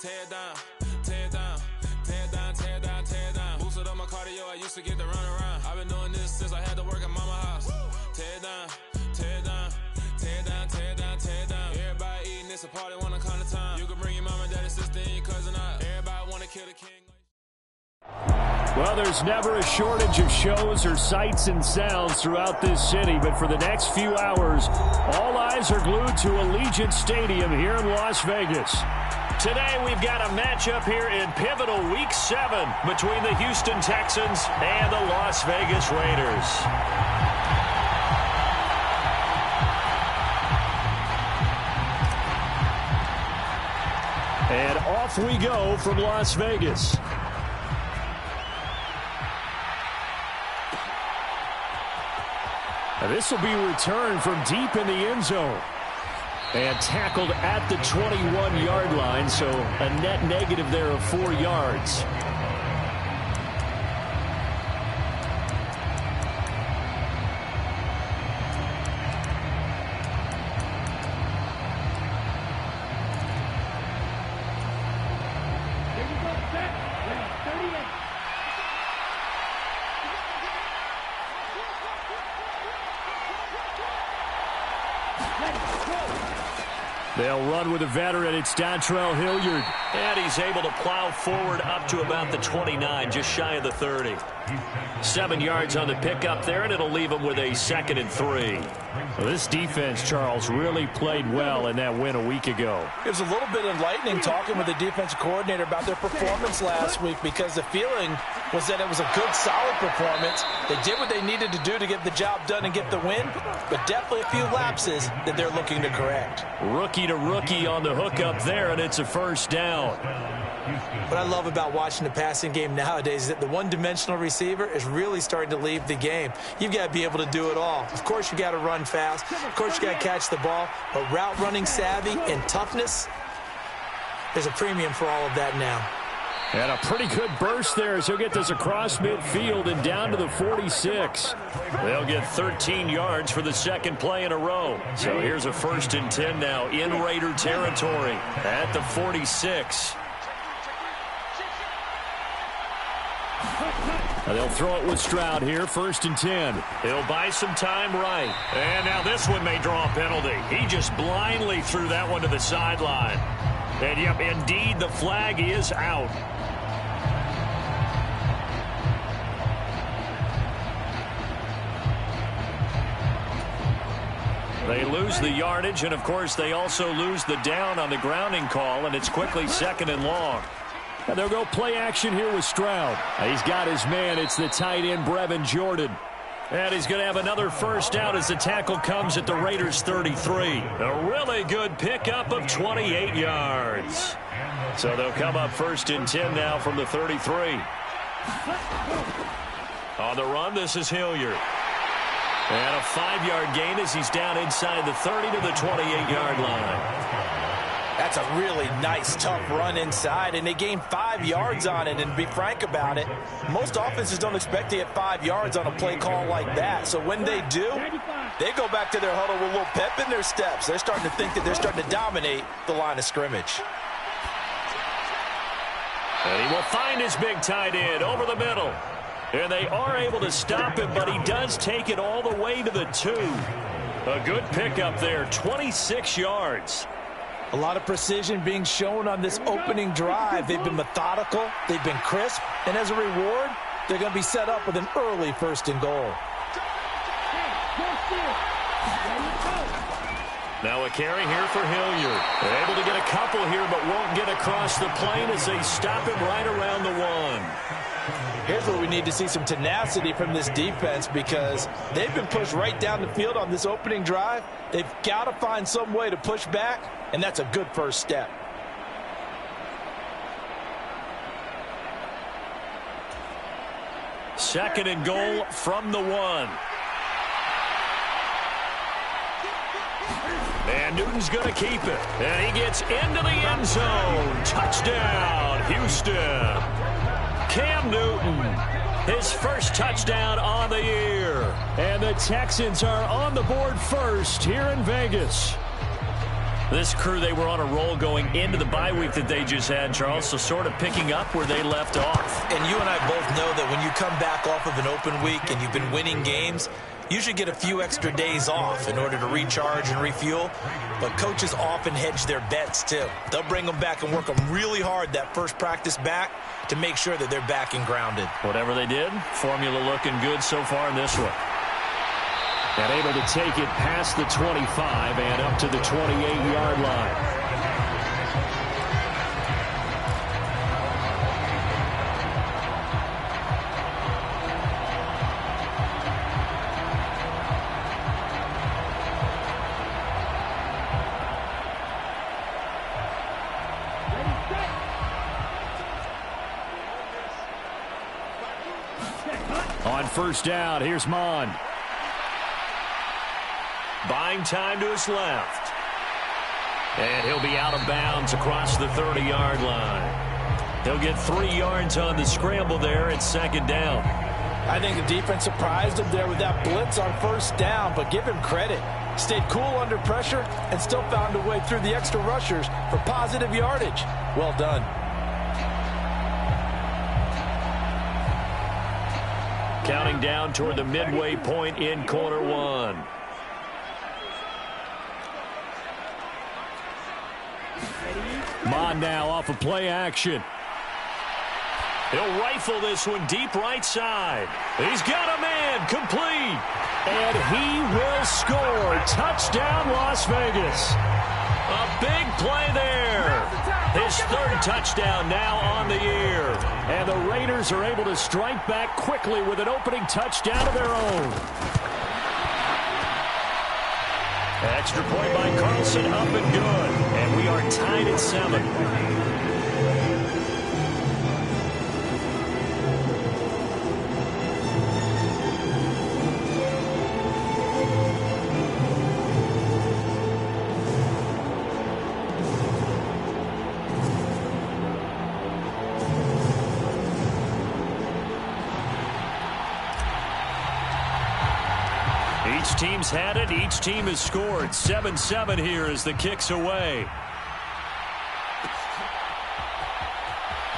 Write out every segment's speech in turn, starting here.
tear it down, tear it down, tear it down, tear it down, tear it down. Boosted up my cardio, I used to get to run around. I've been doing this since I had to work at mama house. Tear it down, tear it down, tear it down, tear it down, tear it down. Everybody eating, it's a party, one kind of time. You can bring your mama, daddy, sister, and your cousin out. Everybody wanna kill the king. Well, there's never a shortage of shows or sights and sounds throughout this city, but for the next few hours, all eyes are glued to Allegiant Stadium here in Las Vegas. Today, we've got a matchup here in pivotal Week 7 between the Houston Texans and the Las Vegas Raiders. And off we go from Las Vegas. Now this will be returned from deep in the end zone. And tackled at the 21-yard line, so a net negative there of 4 yards. They'll run with a veteran. It's Dontrell Hilliard. And he's able to plow forward up to about the 29, just shy of the 30. 7 yards on the pickup there, and it'll leave him with a 2nd and 3. Well, this defense, Charles, really played well in that win a week ago. It was a little bit enlightening talking with the defensive coordinator about their performance last week, because the feeling was that it was a good, solid performance. They did what they needed to do to get the job done and get the win, but definitely a few lapses that they're looking to correct. Rookie to rookie on the hook up there, and it's a first down. What I love about watching the passing game nowadays is that the one-dimensional receiver is really starting to leave the game. You've got to be able to do it all. Of course, you got to run fast. Of course, you got to catch the ball. But route running savvy and toughness, there's a premium for all of that now. And a pretty good burst there as he'll get this across midfield and down to the 46. They'll get 13 yards for the second play in a row. So here's a 1st and 10 now in Raider territory at the 46. Now they'll throw it with Stroud here, 1st and 10. He'll buy some time right. And now this one may draw a penalty. He just blindly threw that one to the sideline. And yep, indeed, the flag is out. They lose the yardage, and of course they also lose the down on the grounding call, and it's quickly 2nd and long. And they'll go play action here with Stroud. He's got his man. It's the tight end, Brevin Jordan. And he's going to have another first down as the tackle comes at the Raiders' 33. A really good pickup of 28 yards. So they'll come up 1st and 10 now from the 33. On the run, this is Hilliard. And a 5-yard gain as he's down inside the 30 to the 28-yard line. That's a really nice, tough run inside, and they gained 5 yards on it. And to be frank about it, most offenses don't expect to get 5 yards on a play call like that. So when they do, they go back to their huddle with a little pep in their steps. They're starting to think that they're starting to dominate the line of scrimmage. And he will find his big tight end over the middle. And they are able to stop him, but he does take it all the way to the 2. A good pickup there, 26 yards. A lot of precision being shown on this opening drive. They've been methodical, they've been crisp, and as a reward, they're going to be set up with an early 1st and goal. Now a carry here for Hilliard. They're able to get a couple here, but won't get across the plane as they stop him right around the 1. Here's where we need to see some tenacity from this defense, because they've been pushed right down the field on this opening drive. They've got to find some way to push back, and that's a good first step. Second and goal from the 1. And Newton's going to keep it. And he gets into the end zone. Touchdown, Houston. Cam Newton, his first touchdown on the year. And the Texans are on the board first here in Vegas. This crew, they were on a roll going into the bye week that they just had, Charles, so sort of picking up where they left off. And you and I both know that when you come back off of an open week and you've been winning games, you should get a few extra days off in order to recharge and refuel. But coaches often hedge their bets, too. They'll bring them back and work them really hard that first practice back to make sure that they're back and grounded. Whatever they did, formula looking good so far in this one. And able to take it past the 25 and up to the 28-yard line. On first down, here's Mon. Buying time to his left. And he'll be out of bounds across the 30-yard line. He'll get 3 yards on the scramble there at second down. I think the defense surprised him there with that blitz on first down, but give him credit. Stayed cool under pressure and still found a way through the extra rushers for positive yardage. Well done. Counting down toward the midway point in quarter one. Mon now off of play action. He'll rifle this one deep right side. He's got a man complete. And he will score. Touchdown, Las Vegas. A big play there. His third touchdown now on the year. And the Raiders are able to strike back quickly with an opening touchdown of their own. Extra point by Carlson, up and good. And we are tied at 7. Each team's had it. Each team has scored. 7-7 here as the kick's away.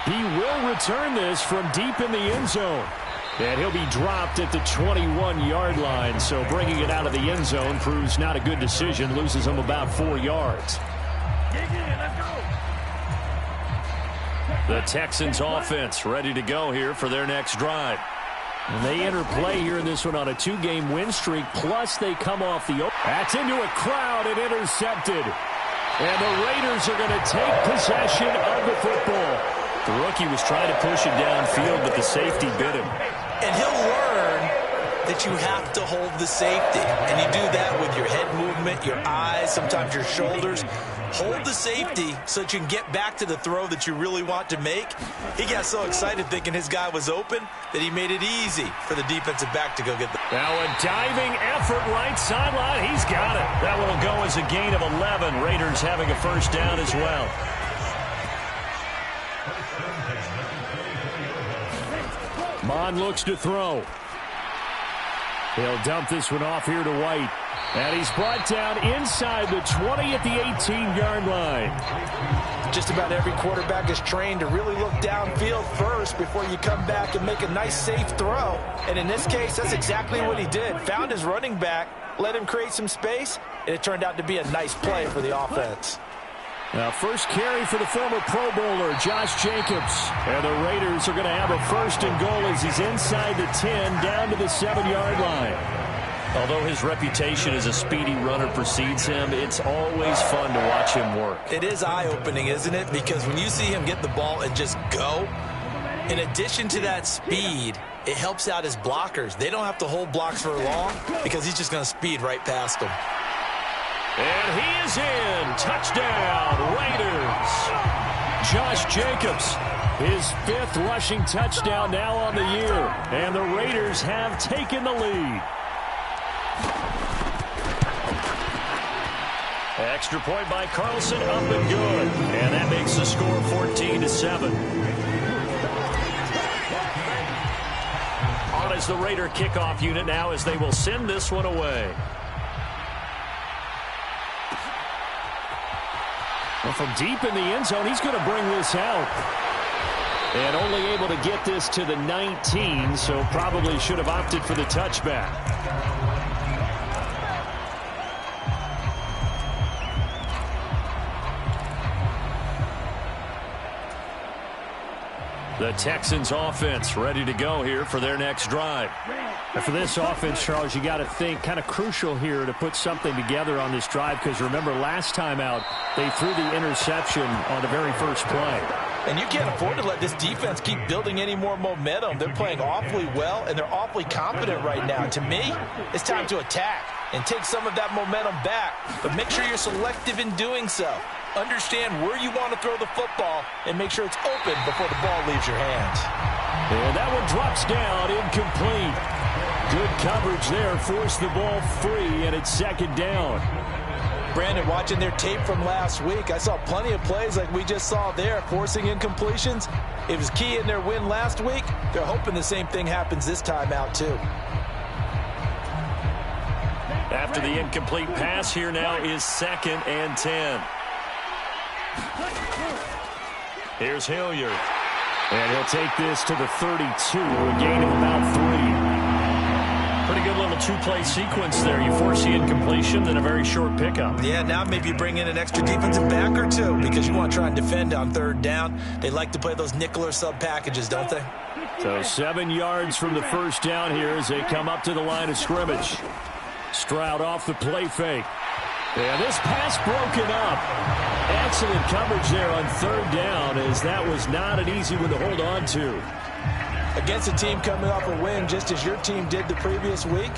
He will return this from deep in the end zone. And he'll be dropped at the 21-yard line. So bringing it out of the end zone proves not a good decision. Loses him about 4 yards. The Texans offense ready to go here for their next drive. And they enter play here in this one on a 2-game win streak, plus they come off the open. That's into a crowd and intercepted. And the Raiders are going to take possession of the football. The rookie was trying to push it downfield, but the safety bit him. And he'll learn that you have to hold the safety. And you do that with your head movement, your eyes, sometimes your shoulders. Hold the safety so that you can get back to the throw that you really want to make. He got so excited thinking his guy was open that he made it easy for the defensive back to go get the... Now a diving effort right sideline. He's got it. That one will go as a gain of 11. Raiders having a first down as well. Mon looks to throw. He'll dump this one off here to White. And he's brought down inside the 20 at the 18-yard line. Just about every quarterback is trained to really look downfield first before you come back and make a nice, safe throw. And in this case, that's exactly what he did. Found his running back, let him create some space, and it turned out to be a nice play for the offense. Now, first carry for the former Pro Bowler, Josh Jacobs. And the Raiders are going to have a first and goal as he's inside the 10, down to the 7-yard line. Although his reputation as a speedy runner precedes him, it's always fun to watch him work. It is eye-opening, isn't it? Because when you see him get the ball and just go, in addition to that speed, it helps out his blockers. They don't have to hold blocks for long because he's just going to speed right past them. And he is in. Touchdown, Raiders. Josh Jacobs, his 5th rushing touchdown now on the year. And the Raiders have taken the lead. Extra point by Carlson, up and good. And that makes the score 14-7. On as the Raider kickoff unit now as they will send this one away. Well, from deep in the end zone, he's going to bring this out. And only able to get this to the 19, so probably should have opted for the touchback. The Texans offense ready to go here for their next drive. And for this offense, Charles, you got to think kind of crucial here to put something together on this drive, because remember last time out they threw the interception on the very first play. And you can't afford to let this defense keep building any more momentum. They're playing awfully well, and they're awfully confident right now. To me, it's time to attack and take some of that momentum back. But make sure you're selective in doing so. Understand where you want to throw the football and make sure it's open before the ball leaves your hands. And that one drops down, incomplete. Good coverage there, forced the ball free, and it's second down. Brandon, watching their tape from last week, I saw plenty of plays like we just saw there, forcing incompletions. It was key in their win last week. They're hoping the same thing happens this time out, too. After the incomplete pass, here now is 2nd and 10. Here's Hilliard. And he'll take this to the 32, a gain of about 3. Pretty good little two-play sequence there. You force the incompletion, then a very short pickup. Yeah, now maybe you bring in an extra defensive back or two because you want to try and defend on 3rd down. They like to play those nickel or sub packages, don't they? So 7 yards from the first down here as they come up to the line of scrimmage. Stroud off the play fake. And this pass broken up. Excellent coverage there on 3rd down, as that was not an easy one to hold on to. Against a team coming off a win just as your team did the previous week,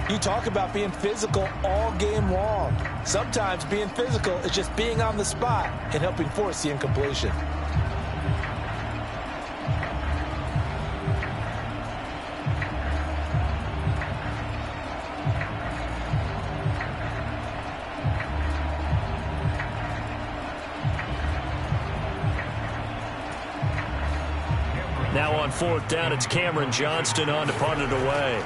you talk about being physical all game long. Sometimes being physical is just being on the spot and helping force the incompletion. Now on 4th down, it's Cameron Johnston on to punt it away.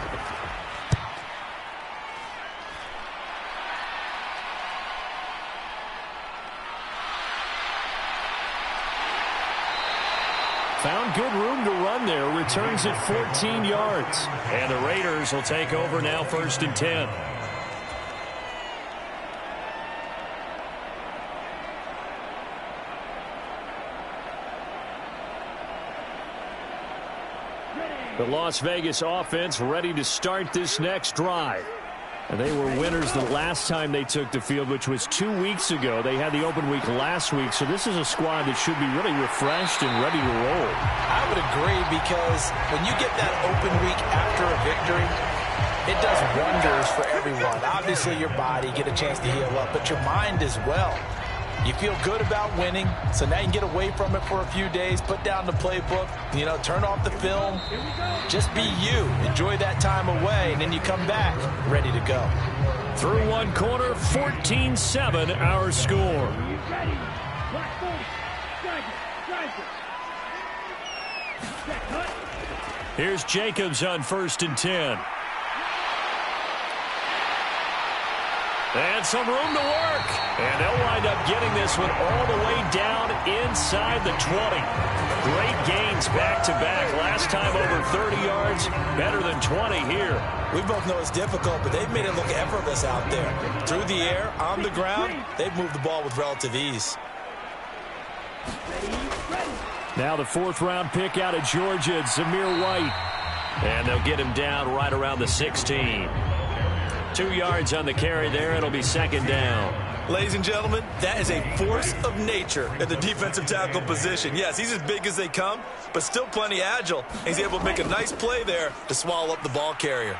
Found good room to run there. Returns it 14 yards. And the Raiders will take over now, 1st and 10. The Las Vegas offense ready to start this next drive. And they were winners the last time they took the field, which was 2 weeks ago. They had the open week last week, so this is a squad that should be really refreshed and ready to roll. I would agree, because when you get that open week after a victory, it does wonders for everyone. Obviously, your body, get a chance to heal up, but your mind as well. You feel good about winning, so now you can get away from it for a few days, put down the playbook, turn off the film. Just be you. Enjoy that time away, and then you come back ready to go. Through one corner, 14-7 our score. Here's Jacobs on 1st and 10. And some room to work. And they'll wind up getting this one all the way down inside the 20. Great gains back-to-back. Last time over 30 yards, better than 20 here. We both know it's difficult, but they've made it look effortless out there. Through the air, on the ground, they've moved the ball with relative ease. Now the 4th-round pick out of Georgia, Zamir White. And they'll get him down right around the 16. 2 yards on the carry there. It'll be 2nd down. Ladies and gentlemen, that is a force of nature at the defensive tackle position. Yes, he's as big as they come, but still plenty agile. He's able to make a nice play there to swallow up the ball carrier.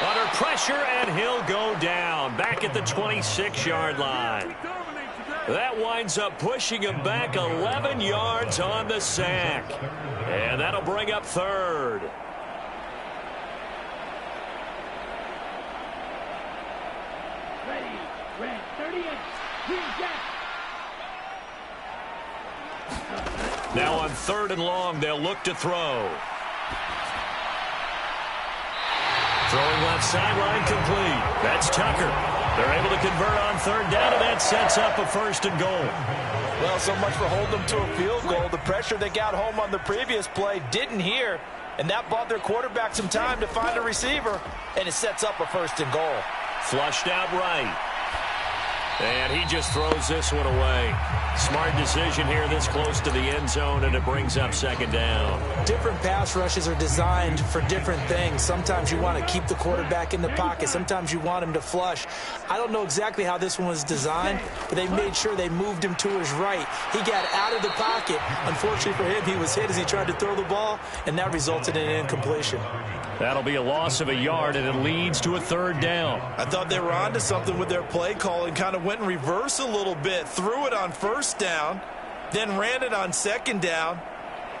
Under pressure, and he'll go down. Back at the 26-yard line. That winds up pushing him back 11 yards on the sack. And that'll bring up 3rd. Now on 3rd and long, they'll look to throw. Throwing left sideline complete. That's Tucker. They're able to convert on third down, and that sets up a 1st and goal. Well, so much for holding them to a field goal. The pressure they got home on the previous play didn't hear, and that bought their quarterback some time to find a receiver, and it sets up a 1st and goal. Flushed out right. And he just throws this one away. Smart decision here this close to the end zone, and it brings up 2nd down. Different pass rushes are designed for different things. Sometimes you want to keep the quarterback in the pocket. Sometimes you want him to flush. I don't know exactly how this one was designed, but they made sure they moved him to his right. He got out of the pocket. Unfortunately for him, he was hit as he tried to throw the ball, and that resulted in an incompletion. That'll be a loss of a yard, and it leads to a 3rd down. I thought they were onto something with their play call and kind of went in reverse a little bit. Threw it on 1st down, then ran it on 2nd down.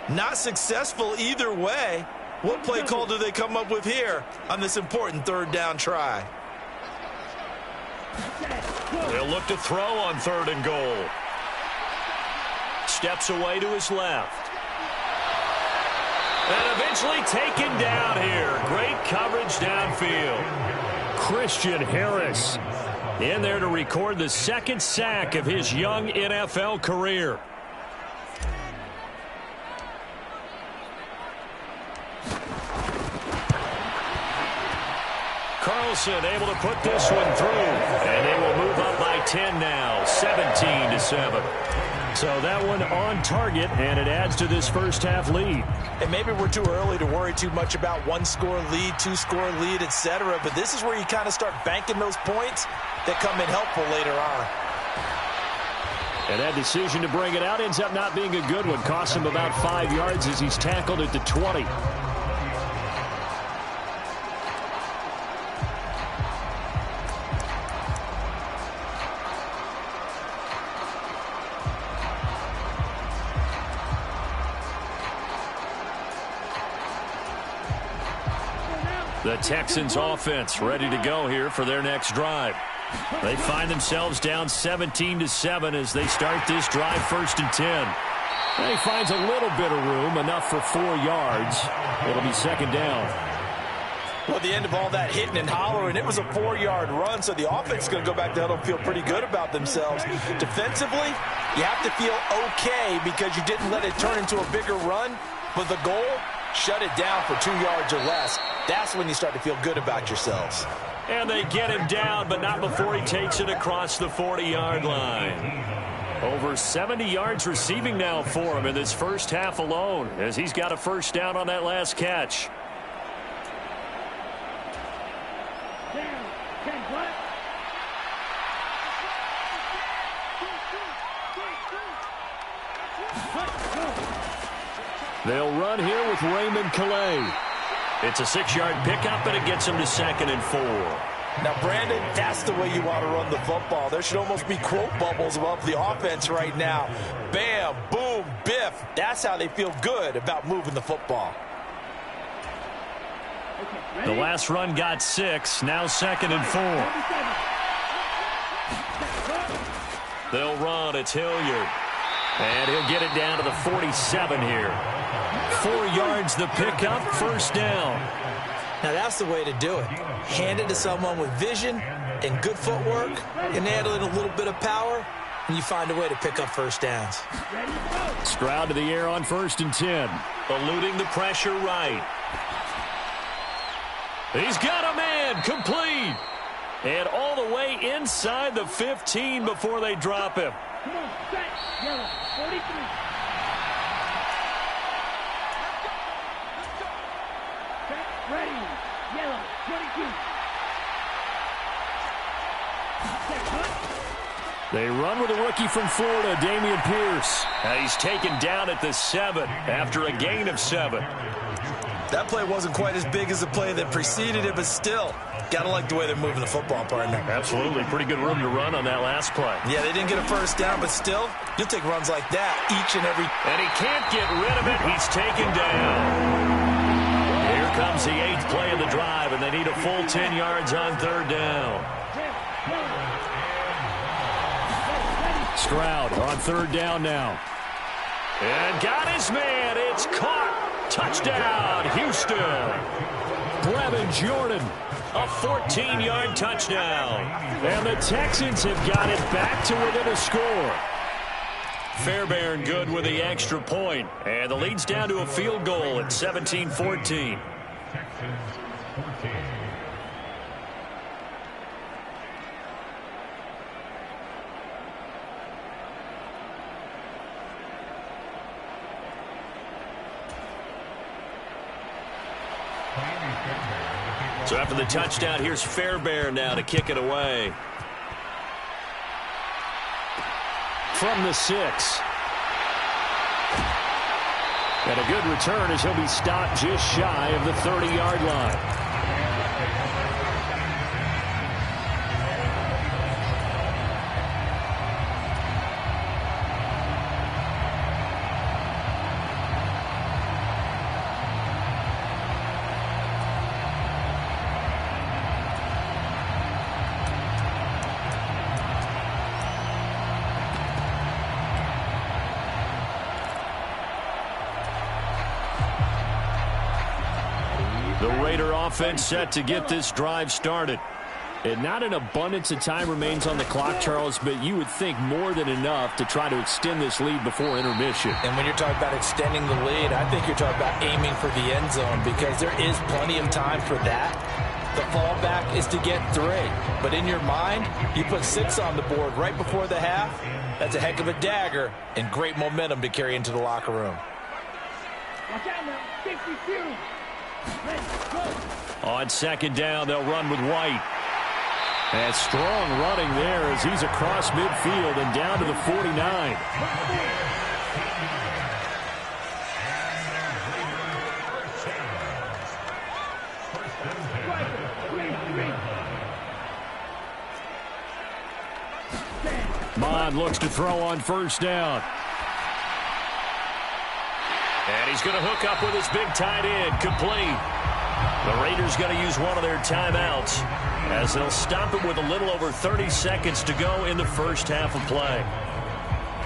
Not successful either way. What play call do they come up with here on this important 3rd down try? They'll look to throw on 3rd and goal. Steps away to his left. And eventually taken down here. Great coverage downfield. Christian Harris in there to record the 2nd sack of his young NFL career. Carlson able to put this one through. And they will move up by 10 now, 17-7. So that one on target, and it adds to this 1st half lead. And maybe we're too early to worry too much about 1-score lead, 2-score lead, etc. But this is where you kind of start banking those points that come in helpful later on. And that decision to bring it out ends up not being a good one. Costs him about 5 yards as he's tackled at the 20. The Texans offense ready to go here for their next drive. They find themselves down 17-7 as they start this drive 1st and 10. And he finds a little bit of room, enough for 4 yards. It'll be 2nd down. Well, at the end of all that hitting and hollering, it was a 4-yard run, so the offense is going to go back to huddle and feel pretty good about themselves. Defensively, you have to feel okay because you didn't let it turn into a bigger run, but the goal, shut it down for 2 yards or less. That's when you start to feel good about yourselves. And they get him down, but not before he takes it across the 40-yard line. Over 70 yards receiving now for him in this 1st half alone, as he's got a 1st down on that last catch. They'll run here with Raymond Calais. It's a 6-yard pickup, and it gets him to 2nd and 4. Now, Brandon, that's the way you want to run the football. There should almost be quote bubbles above the offense right now. Bam, boom, biff. That's how they feel good about moving the football. The last run got 6, now 2nd and 4. They'll run, it's Hilliard. And he'll get it down to the 47 here. 4 yards the pickup, 1st down. Now that's the way to do it. Hand it to someone with vision and good footwork and handle it a little bit of power, and you find a way to pick up 1st downs. Stroud to the air on 1st and 10. Eluding the pressure right. He's got a man, complete. And all the way inside the 15 before they drop him. Come on, set, yellow, 43. Set, ready, yellow, 22. They run with a rookie from Florida, Dameon Pierce. He's taken down at the 7 after a gain of 7. That play wasn't quite as big as the play that preceded it, but still, gotta like the way they're moving the football, partner. Absolutely. Pretty good room to run on that last play. Yeah, they didn't get a 1st down, but still, you'll take runs like that each and every. And he can't get rid of it. He's taken down. Here comes the 8th play of the drive, and they need a full 10 yards on 3rd down. Stroud on 3rd down now. And got his man. It's caught. Touchdown, Houston. Brevin Jordan A 14-yard touchdown. And the Texans have got it back to within a score. Fairbairn good with the extra point. And the lead's down to a field goal at 17-14. So after the touchdown, here's Fairbairn now to kick it away. From the 6. And a good return as he'll be stopped just shy of the 30-yard line. The Raider offense set to get this drive started. And not an abundance of time remains on the clock, Charles, but you would think more than enough to try to extend this lead before intermission. And when you're talking about extending the lead, I think you're talking about aiming for the end zone because there is plenty of time for that. The fallback is to get 3. But in your mind, you put 6 on the board right before the half. That's a heck of a dagger and great momentum to carry into the locker room. Watch out now. 52. On second down, they'll run with White. And strong running there as he's across midfield and down to the 49. Mond looks to throw on first down. And he's going to hook up with his big tight end, complete. The Raiders going to use one of their timeouts as they'll stop it with a little over 30 seconds to go in the first half of play.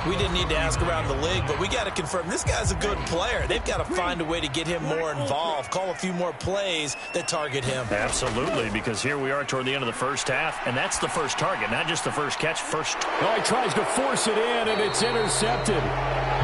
We didn't need to ask around the league, but we got to confirm this guy's a good player. They've got to find a way to get him more involved, call a few more plays that target him. Absolutely, because here we are toward the end of the first half, and that's the first target, not just the first catch. Oh, he tries to force it in, and it's intercepted.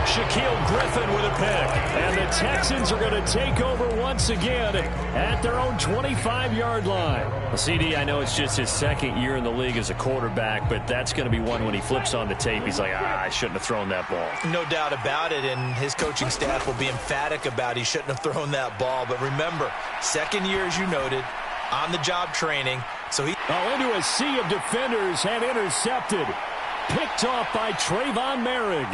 Shaquille Griffin with a pick, and the Texans are going to take over once again at their own 25-yard line. Well, CD, I know it's just his second year in the league as a quarterback, but that's going to be one when he flips on the tape. He's like, I shouldn't have thrown that ball. No doubt about it, and his coaching staff will be emphatic about he shouldn't have thrown that ball. But remember, second year, as you noted, on-the-job training. So he into a sea of defenders and intercepted. Picked off by Trayvon Merrick.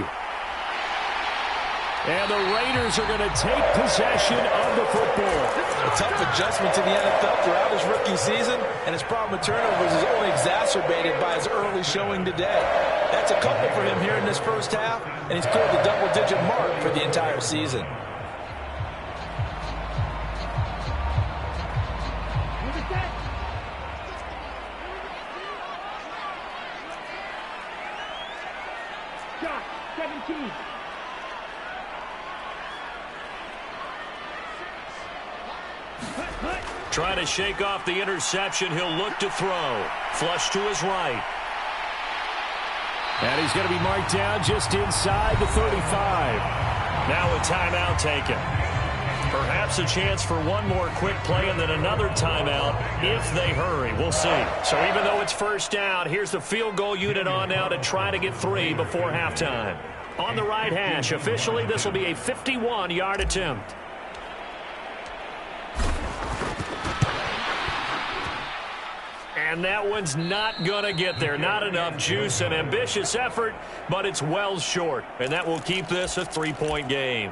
And the Raiders are going to take possession of the football. A tough adjustment to the NFL throughout his rookie season, and his problem with turnovers is only exacerbated by his early showing today. That's a couple for him here in this first half, and he's cleared the double-digit mark for the entire season. Shot, 17. Trying to shake off the interception. He'll look to throw. Flush to his right. And he's going to be marked down just inside the 35. Now a timeout taken. Perhaps a chance for one more quick play and then another timeout if they hurry. We'll see. So even though it's first down, here's the field goal unit on now to try to get 3 before halftime. On the right hash, officially this will be a 51-yard attempt. And that one's not going to get there. Not enough juice. An ambitious effort, but it's well short. And that will keep this a 3-point game.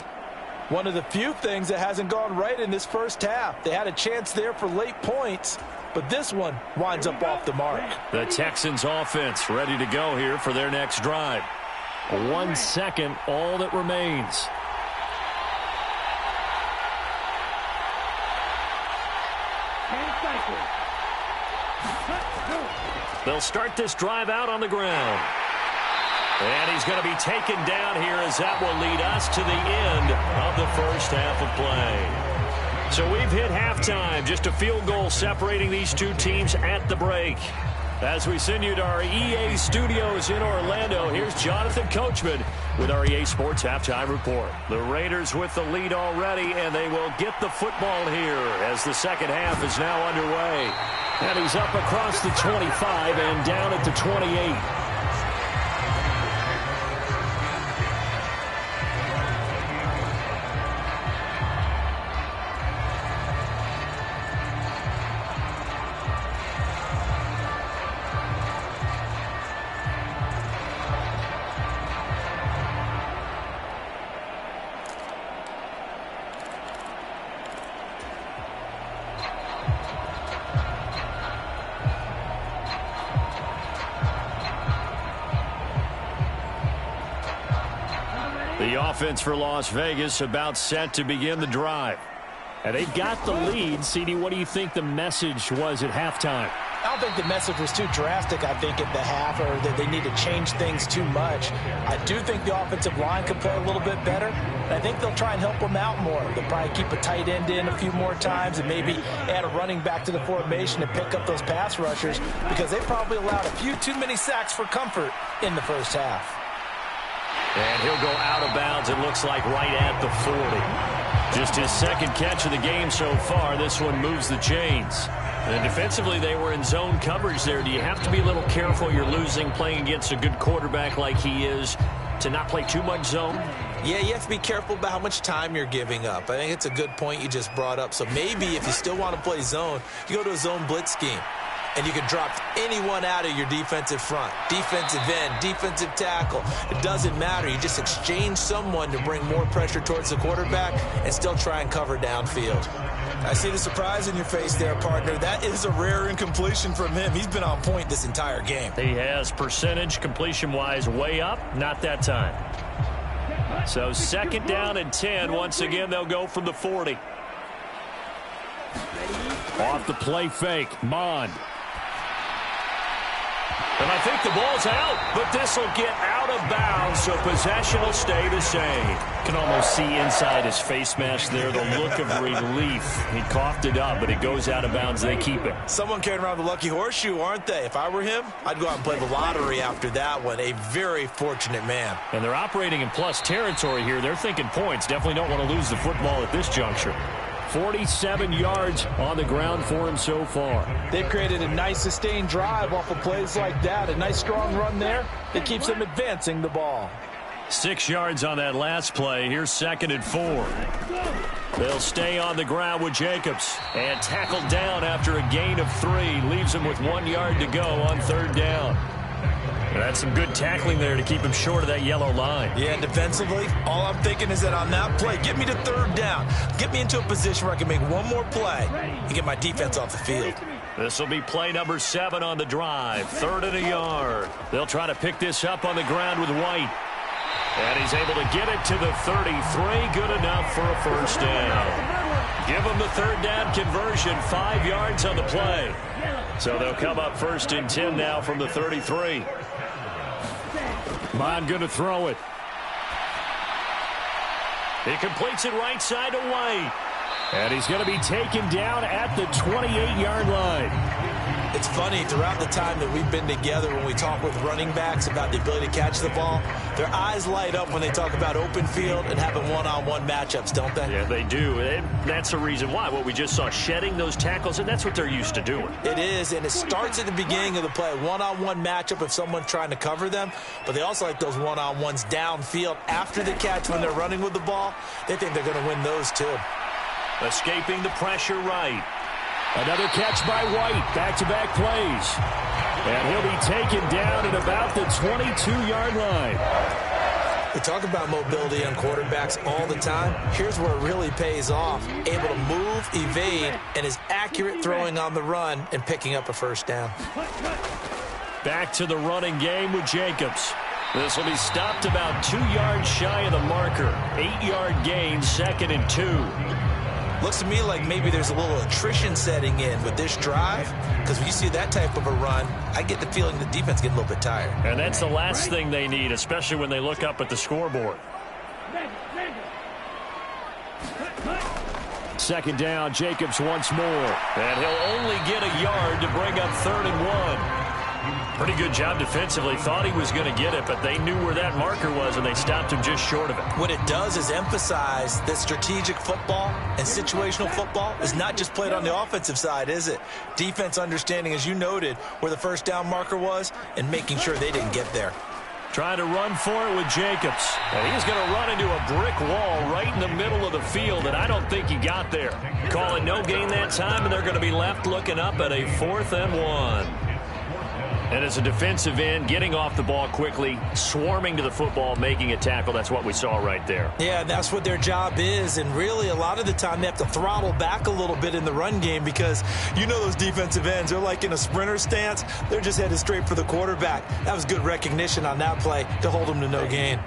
One of the few things that hasn't gone right in this first half. They had a chance there for late points, but this one winds up off the mark. The Texans offense ready to go here for their next drive. 1 second, all that remains. They'll start this drive out on the ground. And he's going to be taken down here as that will lead us to the end of the first half of play. So we've hit halftime. Just a field goal separating these two teams at the break. As we send you to our EA studios in Orlando, here's Jonathan Coachman with our EA Sports Halftime Report. The Raiders with the lead already, and they will get the football here as the second half is now underway. And he's up across the 25 and down at the 28. The offense for Las Vegas about set to begin the drive. And they've got the lead. CD, what do you think the message was at halftime? I don't think the message was too drastic, I think, at the half, or that they need to change things too much. I do think the offensive line could play a little bit better. And I think they'll try and help them out more. They'll probably keep a tight end in a few more times and maybe add a running back to the formation and pick up those pass rushers because they probably allowed a few too many sacks for comfort in the first half. And he'll go out of bounds, it looks like, right at the 40. Just his second catch of the game so far. This one moves the chains. And defensively, they were in zone coverage there. Do you have to be a little careful? You're losing, playing against a good quarterback like he is, to not play too much zone? Yeah, you have to be careful about how much time you're giving up. I think it's a good point you just brought up. So maybe if you still want to play zone, you go to a zone blitz scheme. And you can drop anyone out of your defensive front, defensive end, defensive tackle. It doesn't matter. You just exchange someone to bring more pressure towards the quarterback and still try and cover downfield. I see the surprise in your face there, partner. That is a rare incompletion from him. He's been on point this entire game. He has percentage completion-wise way up. Not that time. So second down and 10. Once again, they'll go from the 40. Off the play fake. Mond. And I think the ball's out, but this will get out of bounds, so possession will stay the same. Can almost see inside his face mask there, the look of relief. He coughed it up, but it goes out of bounds. They keep it. Someone carrying around the lucky horseshoe, aren't they? If I were him, I'd go out and play the lottery after that one. A very fortunate man. And they're operating in plus territory here. They're thinking points. Definitely don't want to lose the football at this juncture. 47 yards on the ground for him so far. They've created a nice sustained drive off of plays like that. A nice strong run there that keeps them advancing the ball. 6 yards on that last play. Here's second and 4. They'll stay on the ground with Jacobs. And tackled down after a gain of 3. Leaves him with 1 yard to go on third down. That's some good tackling there to keep him short of that yellow line. Yeah, defensively, all I'm thinking is that on that play, get me to third down. Get me into a position where I can make one more play and get my defense off the field. This will be play number 7 on the drive. 3rd and a yard. They'll try to pick this up on the ground with White. And he's able to get it to the 33. Good enough for a first down. Give him the third down conversion. 5 yards on the play. So they'll come up 1st and 10 now from the 33. Mond going to throw it. He completes it right side to White. And he's going to be taken down at the 28-yard line. It's funny, throughout the time that we've been together, when we talk with running backs about the ability to catch the ball, their eyes light up when they talk about open field and having one-on-one matchups, don't they? Yeah, they do. And that's the reason why. What we just saw, shedding those tackles, and that's what they're used to doing. It is, and it starts at the beginning of the play. One-on-one matchup if someone's trying to cover them, but they also like those one-on-ones downfield after the catch when they're running with the ball. They think they're going to win those too. Escaping the pressure right. Another catch by White. Back-to-back plays. And he'll be taken down at about the 22-yard line. We talk about mobility on quarterbacks all the time. Here's where it really pays off. Able to move, evade, and is accurate throwing on the run and picking up a first down. Back to the running game with Jacobs. This will be stopped about 2 yards shy of the marker. 8-yard gain, 2nd and 2. Looks to me like maybe there's a little attrition setting in with this drive, because when you see that type of a run, I get the feeling the defense getting a little bit tired. And that's the last thing they need, especially when they look up at the scoreboard. Second down, Jacobs once more. And he'll only get a yard to bring up 3rd and 1. Pretty good job defensively. Thought he was going to get it, but they knew where that marker was, and they stopped him just short of it. What it does is emphasize that strategic football and situational football is not just played on the offensive side, is it? Defense understanding, as you noted, where the first down marker was and making sure they didn't get there. Trying to run for it with Jacobs. And he's going to run into a brick wall right in the middle of the field, and I don't think he got there. Calling no gain that time, and they're going to be left looking up at a 4th and 1. And as a defensive end, getting off the ball quickly, swarming to the football, making a tackle, that's what we saw right there. Yeah, that's what their job is, and really a lot of the time they have to throttle back a little bit in the run game because you know those defensive ends, they're like in a sprinter stance. They're just headed straight for the quarterback. That was good recognition on that play to hold them to no gain.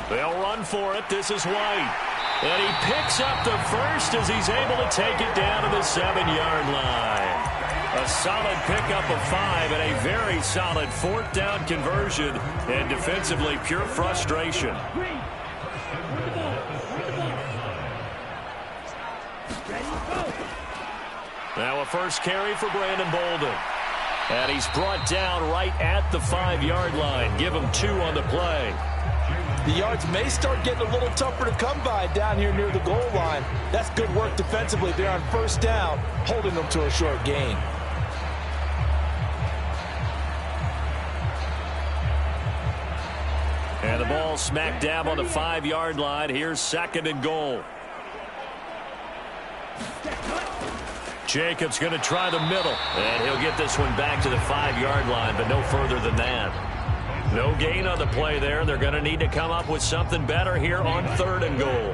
They'll run for it. This is White. And he picks up the first as he's able to take it down to the 7-yard line. A solid pickup of 5 and a very solid 4th down conversion. And defensively, pure frustration. Now a first carry for Brandon Bolden. And he's brought down right at the 5-yard line. Give him 2 on the play. The yards may start getting a little tougher to come by down here near the goal line. That's good work defensively. They're on first down, holding them to a short gain. And the ball smack dab on the 5-yard line. Here's 2nd and goal. Jacobs going to try the middle. And he'll get this one back to the 5-yard line, but no further than that. No gain on the play there. They're going to need to come up with something better here on 3rd and goal.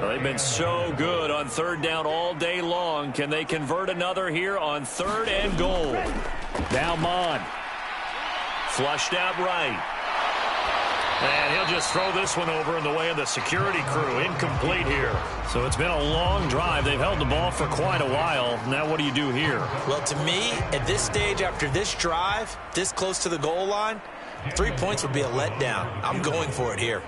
Well, they've been so good on 3rd down all day long. Can they convert another here on 3rd and goal? Now Mon. Flushed out right. And he'll just throw this one over in the way of the security crew. Incomplete here. So it's been a long drive. They've held the ball for quite a while. Now what do you do here? Well, to me, at this stage, after this drive, this close to the goal line, 3 points would be a letdown. I'm going for it here.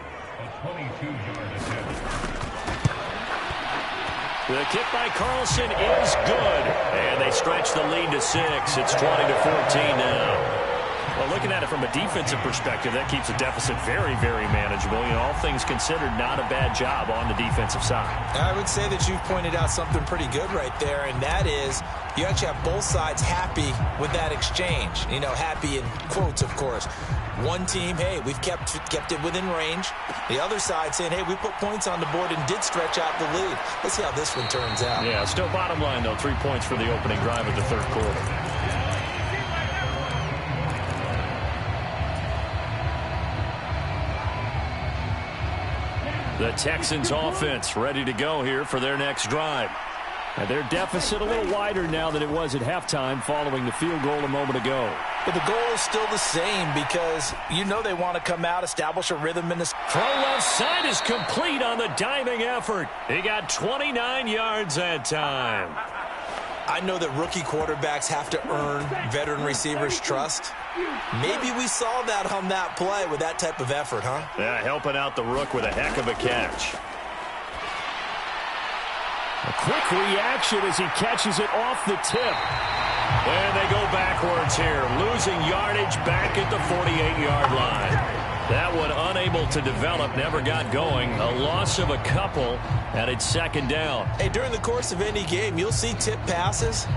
The kick by Carlson is good. And they stretch the lead to 6. It's 20-14 now. Well, looking at it from a defensive perspective, that keeps the deficit very, very manageable. You know, all things considered, not a bad job on the defensive side. I would say that you've pointed out something pretty good right there, and that is you actually have both sides happy with that exchange. You know, happy in quotes, of course. One team, hey, we've kept it within range. The other side saying, hey, we put points on the board and did stretch out the lead. Let's see how this one turns out. Yeah, still bottom line, though, 3 points for the opening drive of the 3rd quarter. The Texans offense ready to go here for their next drive. And their deficit a little wider now than it was at halftime following the field goal a moment ago. But the goal is still the same because you know they want to come out, establish a rhythm in this. Throw left side is complete on the diving effort. He got 29 yards that time. I know that rookie quarterbacks have to earn veteran receivers' trust. Maybe we saw that on that play with that type of effort, huh? Yeah, helping out the rook with a heck of a catch. A quick reaction as he catches it off the tip. And they go backwards here, losing yardage back at the 48-yard line. That one unable to develop, never got going. A loss of a couple, and it's 2nd down. Hey, during the course of any game, you'll see tip passes.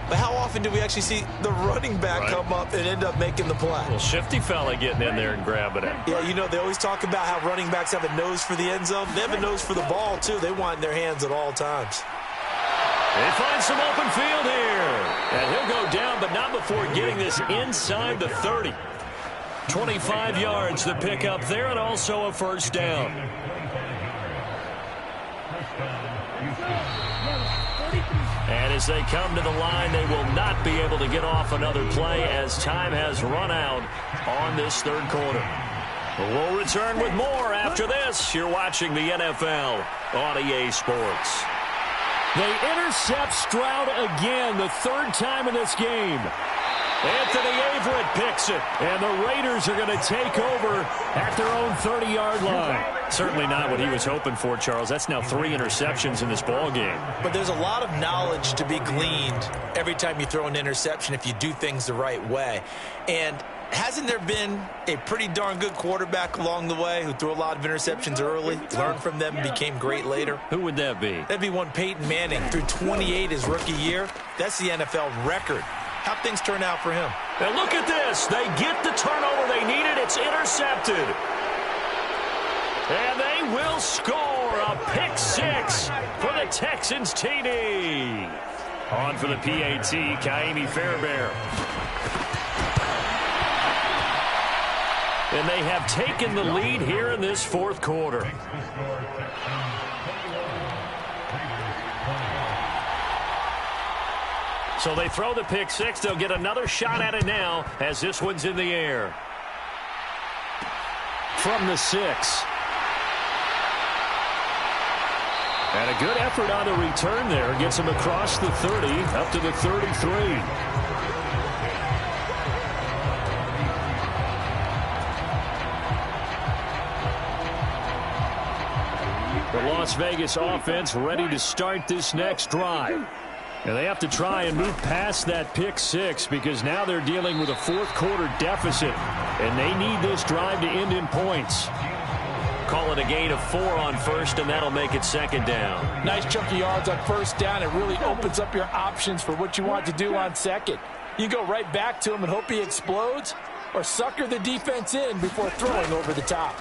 But how often do we actually see the running back come up and end up making the play? Well, shifty fella getting in there and grabbing it. Yeah, you know, they always talk about how running backs have a nose for the end zone. They have a nose for the ball, too. They want in their hands at all times. They find some open field here. And he'll go down, but not before getting this inside the 30. 25 yards to pick up there, and also a first down. And as they come to the line, they will not be able to get off another play as time has run out on this 3rd quarter. We'll return with more after this. You're watching the NFL on EA Sports. They intercept Stroud again, the 3rd time in this game. Anthony Averett picks it, and the Raiders are going to take over at their own 30-yard line. Certainly not what he was hoping for, Charles. That's now 3 interceptions in this ball game. But there's a lot of knowledge to be gleaned every time you throw an interception if you do things the right way. And hasn't there been a pretty darn good quarterback along the way who threw a lot of interceptions early, learned from them, and became great later? Who would that be? That'd be one Peyton Manning. Threw 28 his rookie year. That's the NFL record. How'd things turn out for him? And look at this. They get the turnover they needed. It's intercepted. And they will score a pick 6 for the Texans TD. On for the PAT, Kaimi Fairbairn. And they have taken the lead here in this fourth quarter. So they throw the pick 6. They'll get another shot at it now as this one's in the air. From the 6. And a good effort on the return there. Gets him across the 30, up to the 33. The Las Vegas offense ready to start this next drive. And they have to try and move past that pick 6 because now they're dealing with a fourth quarter deficit. And they need this drive to end in points. Call it a gain of 4 on first, and that'll make it second down. Nice chunk of yards on first down. It really opens up your options for what you want to do on second. You go right back to him and hope he explodes, or sucker the defense in before throwing over the top.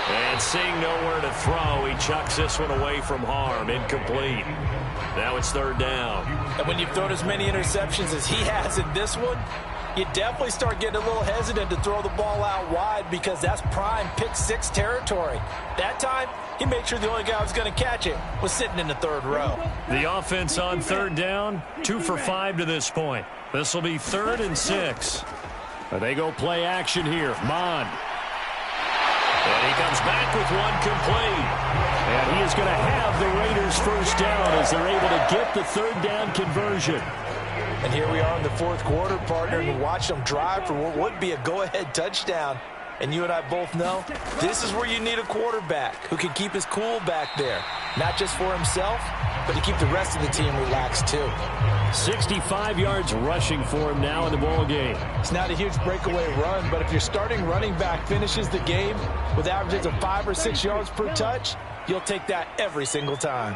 And seeing nowhere to throw, he chucks this one away from harm. Incomplete. Now it's third down. And when you've thrown as many interceptions as he has in this one, you definitely start getting a little hesitant to throw the ball out wide because that's prime pick 6 territory. That time, he made sure the only guy who was going to catch it was sitting in the third row. The offense on third down, 2 for 5 to this point. This will be 3rd and 6. They go play action here. Mond. And he comes back with one complete. And he is going to have the Raiders first down as they're able to get the third down conversion. And here we are in the fourth quarter, partner, and watch them drive for what would be a go-ahead touchdown. And you and I both know this is where you need a quarterback who can keep his cool back there. Not just for himself, but to keep the rest of the team relaxed too. 65 yards rushing for him now in the ball game. It's not a huge breakaway run, but if your starting running back finishes the game with averages of 5 or 6 yards per touch, you'll take that every single time.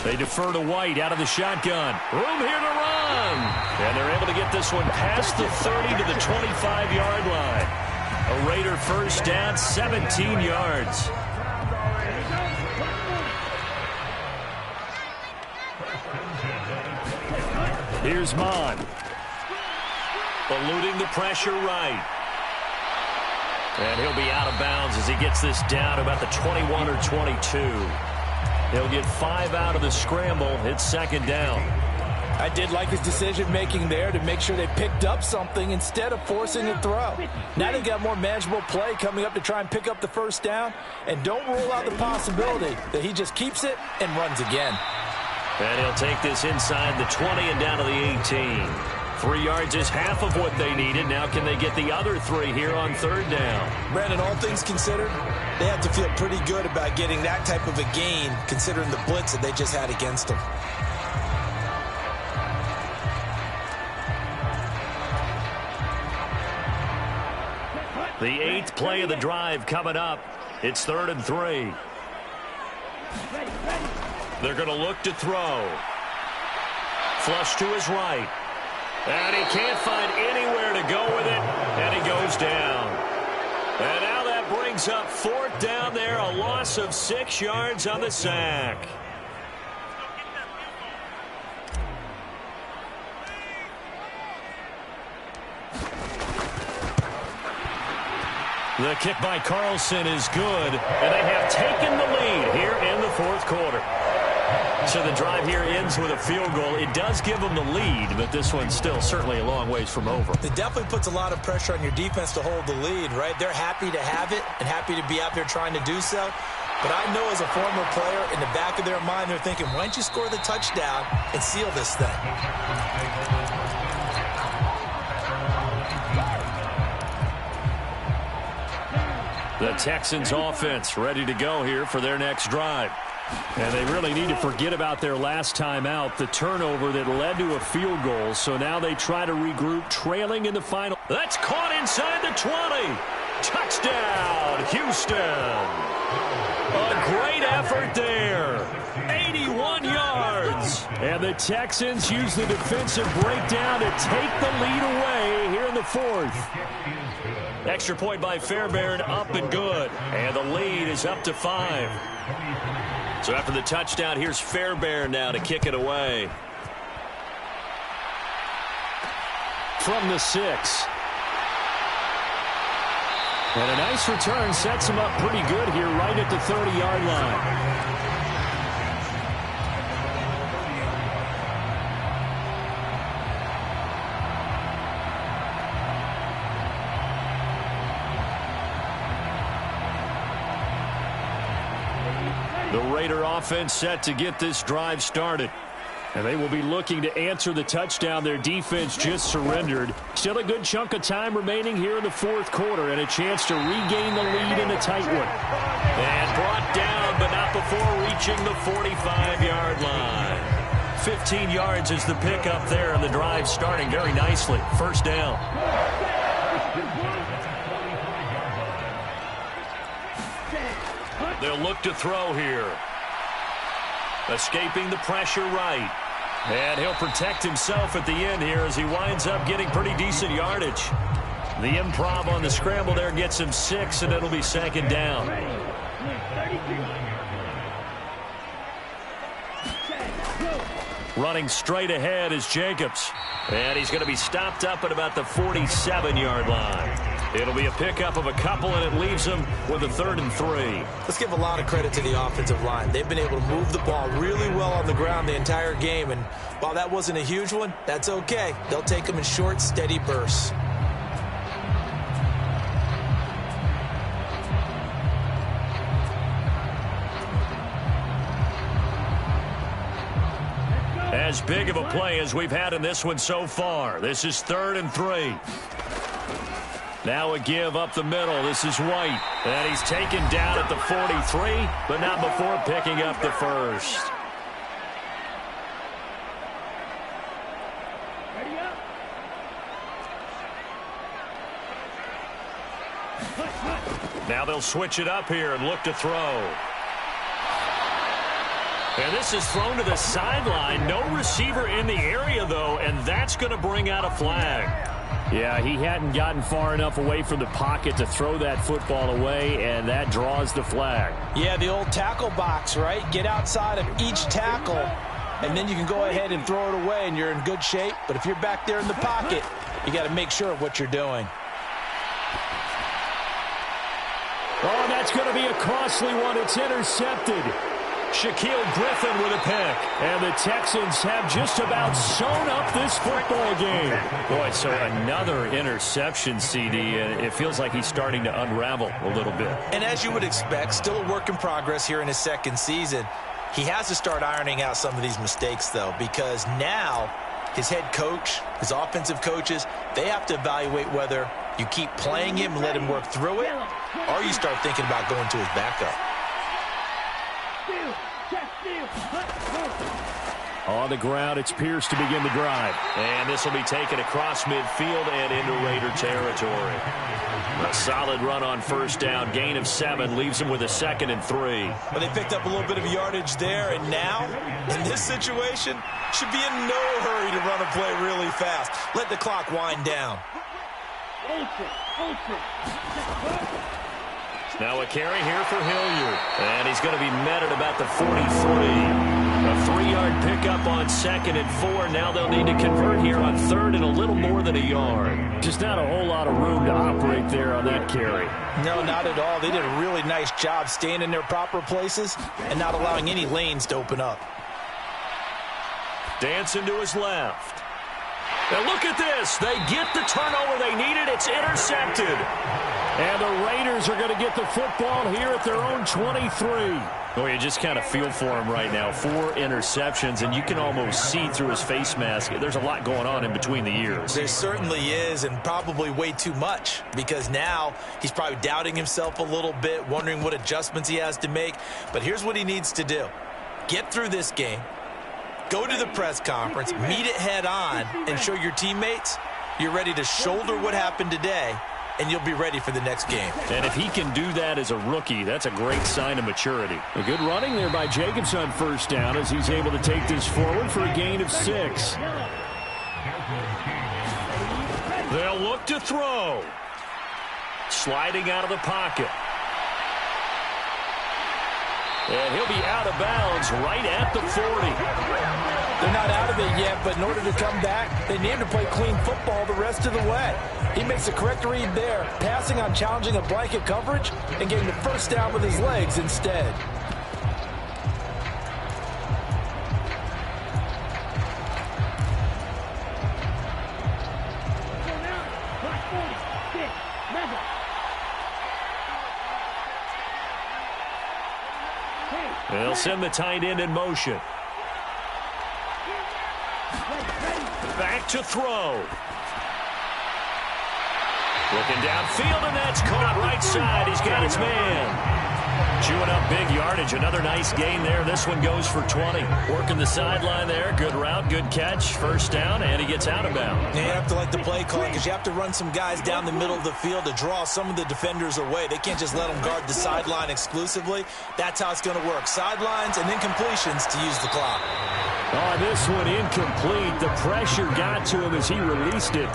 They defer to White out of the shotgun. Room here to run. And they're able to get this one past the 30 to the 25-yard line. A Raider first down, 17 yards. Here's Mond. Eluding the pressure right. And he'll be out of bounds as he gets this down to about the 21 or 22. He'll get 5 out of the scramble. It's second down. I did like his decision-making there to make sure they picked up something instead of forcing a throw. Now they've got more manageable play coming up to try and pick up the first down. And don't rule out the possibility that he just keeps it and runs again. And he'll take this inside the 20 and down to the 18. 3 yards is half of what they needed. Now can they get the other 3 here on third down? Brandon, all things considered, they have to feel pretty good about getting that type of a gain considering the blitz that they just had against them. The 8th play of the drive coming up. It's 3rd and 3. They're going to look to throw. Flush to his right. And he can't find anywhere to go with it, and he goes down. And now that brings up 4th down there, a loss of 6 yards on the sack. The kick by Carlson is good, and they have taken the lead here in the fourth quarter. So the drive here ends with a field goal. It does give them the lead, but this one's still certainly a long ways from over. It definitely puts a lot of pressure on your defense to hold the lead, right? They're happy to have it and happy to be out there trying to do so. But I know as a former player, in the back of their mind, they're thinking, why don't you score the touchdown and seal this thing? The Texans offense ready to go here for their next drive. And they really need to forget about their last time out, the turnover that led to a field goal. So now they try to regroup, trailing in the final. That's caught inside the 20. Touchdown, Houston. A great effort there. 81 yards. And the Texans use the defensive breakdown to take the lead away here in the fourth. Extra point by Fairbairn, up and good. And the lead is up to 5. So after the touchdown, here's Fairbairn now to kick it away. From the 6. And a nice return sets him up pretty good here right at the 30-yard line. The Raider offense set to get this drive started. And they will be looking to answer the touchdown their defense just surrendered. Still a good chunk of time remaining here in the fourth quarter and a chance to regain the lead in a tight one. And brought down, but not before reaching the 45-yard line. 15 yards is the pickup there, and the drive starting very nicely. First down. They'll look to throw here. Escaping the pressure right. And he'll protect himself at the end here as he winds up getting pretty decent yardage. The improv on the scramble there gets him 6, and it'll be second down. Running straight ahead is Jacobs. And he's going to be stopped up at about the 47-yard line. It'll be a pickup of a couple, and it leaves him with a 3rd and 3. Let's give a lot of credit to the offensive line. They've been able to move the ball really well on the ground the entire game, and while that wasn't a huge one, that's okay. They'll take them in short, steady bursts. As big of a play as we've had in this one so far. This is 3rd and 3. Now a give up the middle. This is White. And he's taken down at the 43, but not before picking up the first. Now they'll switch it up here and look to throw. And this is thrown to the sideline. No receiver in the area, though, and that's going to bring out a flag. Yeah, he hadn't gotten far enough away from the pocket to throw that football away, and that draws the flag. Yeah, the old tackle box, right? Get outside of each tackle, and then you can go ahead and throw it away, and you're in good shape. But if you're back there in the pocket, you got to make sure of what you're doing. Oh, that's going to be a costly one. It's intercepted. Shaquille Griffin with a pick. And the Texans have just about sewn up this football game. Boy, so another interception, CD, and it feels like he's starting to unravel a little bit. And as you would expect, still a work in progress here in his second season. He has to start ironing out some of these mistakes, though, because now his head coach, his offensive coaches, they have to evaluate whether you keep playing him and let him work through it, or you start thinking about going to his backup. On the ground, it's Pierce to begin the drive. And this will be taken across midfield and into Raider territory. A solid run on first down. Gain of 7 leaves him with a 2nd and 3. Well, they picked up a little bit of yardage there, and now, in this situation, should be in no hurry to run a play really fast. Let the clock wind down. Now a carry here for Hilliard. And he's going to be met at about the 43. A 3-yard pickup on 2nd and 4. Now they'll need to convert here on 3rd and a little more than a yard. Just not a whole lot of room to operate there on that carry. No, not at all. They did a really nice job staying in their proper places and not allowing any lanes to open up. Dancing to his left. And look at this. They get the turnover they needed. It's intercepted. And the Raiders are going to get the football here at their own 23. Well, you just kind of feel for him right now. 4 interceptions, and you can almost see through his face mask. There's a lot going on in between the ears. There certainly is, and probably way too much, because now he's probably doubting himself a little bit, wondering what adjustments he has to make. But here's what he needs to do. Get through this game, go to the press conference, meet it head on, and show your teammates you're ready to shoulder what happened today, and you'll be ready for the next game. And if he can do that as a rookie, that's a great sign of maturity. A good running there by Jacobs on first down as he's able to take this forward for a gain of 6. They'll look to throw. Sliding out of the pocket. And he'll be out of bounds right at the 40. They're not out of it yet, but in order to come back, they need to play clean football the rest of the way. He makes the correct read there, passing on challenging a blanket coverage and getting the first down with his legs instead. They'll send the tight end in motion. Back to throw. Looking downfield, and that's caught right side. He's got his man. Chewing up big yardage. Another nice gain there. This one goes for 20. Working the sideline there. Good route, good catch. First down, and he gets out of bounds. You have to like the play call because you have to run some guys down the middle of the field to draw some of the defenders away. They can't just let them guard the sideline exclusively. That's how it's going to work. Sidelines and incompletions to use the clock. Oh, this one incomplete. The pressure got to him as he released it.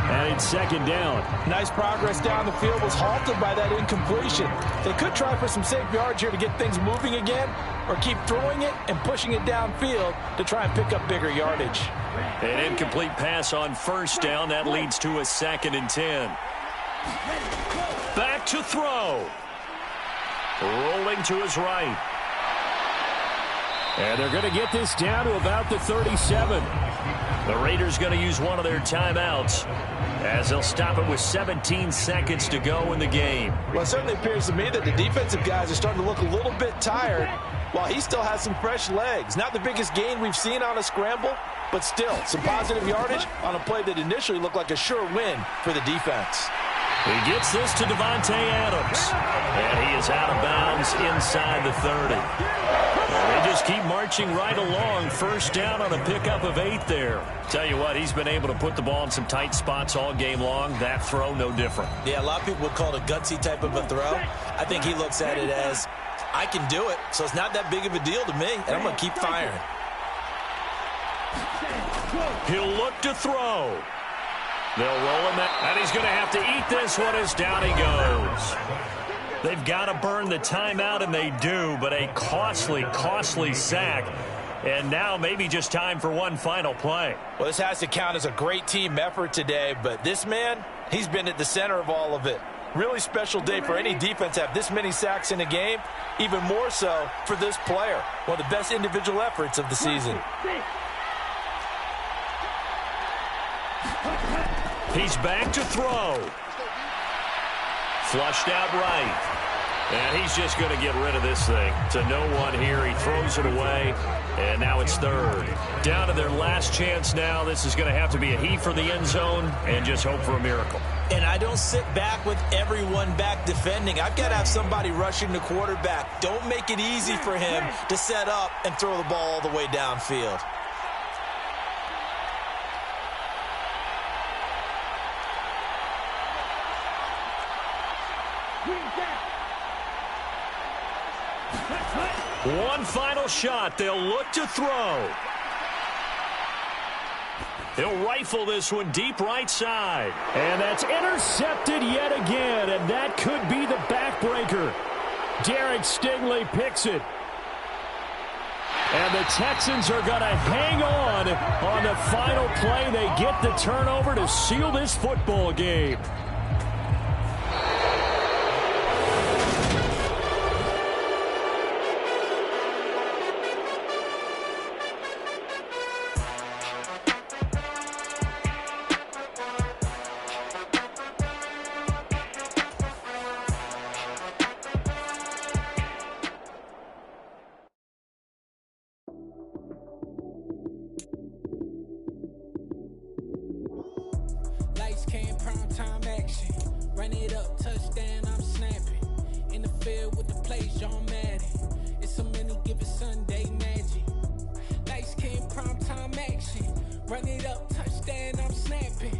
And it's second down. Nice progress down the field was halted by that incompletion. They could try for some safe yards here to get things moving again, or keep throwing it and pushing it downfield to try and pick up bigger yardage. An incomplete pass on first down. That leads to a 2nd and 10. Back to throw. Rolling to his right. And they're going to get this down to about the 37. The Raiders going to use one of their timeouts as they'll stop it with 17 seconds to go in the game. Well, it certainly appears to me that the defensive guys are starting to look a little bit tired while he still has some fresh legs. Not the biggest gain we've seen on a scramble, but still some positive yardage on a play that initially looked like a sure win for the defense. He gets this to Devontae Adams, and he is out of bounds inside the 30. They just keep marching right along. First down on a pickup of 8 there. Tell you what, he's been able to put the ball in some tight spots all game long. That throw, no different. Yeah, a lot of people would call it a gutsy type of a throw. I think he looks at it as, I can do it, so it's not that big of a deal to me, and I'm going to keep firing. He'll look to throw. They'll roll him that, and he's going to have to eat this one as down he goes. They've got to burn the timeout, and they do, but a costly, costly sack. And now maybe just time for one final play. Well, this has to count as a great team effort today, but this man, he's been at the center of all of it. Really special day for any defense to have this many sacks in a game, even more so for this player. One of the best individual efforts of the season. He's back to throw. Flushed out right. And he's just going to get rid of this thing. To no one here. He throws it away. And now it's 3rd. Down to their last chance now. This is going to have to be a heave for the end zone and just hope for a miracle. And I don't sit back with everyone back defending. I've got to have somebody rushing the quarterback. Don't make it easy for him to set up and throw the ball all the way downfield. One final shot. They'll look to throw. He'll rifle this one deep right side. And that's intercepted yet again. And that could be the backbreaker. Derek Stingley picks it. And the Texans are going to hang on the final play. They get the turnover to seal this football game. touchdown, I'm snapping. In the field with the plays, John Madden. It's a many given Sunday magic. Light skin, prime time action. Run it up, touchdown, I'm snapping.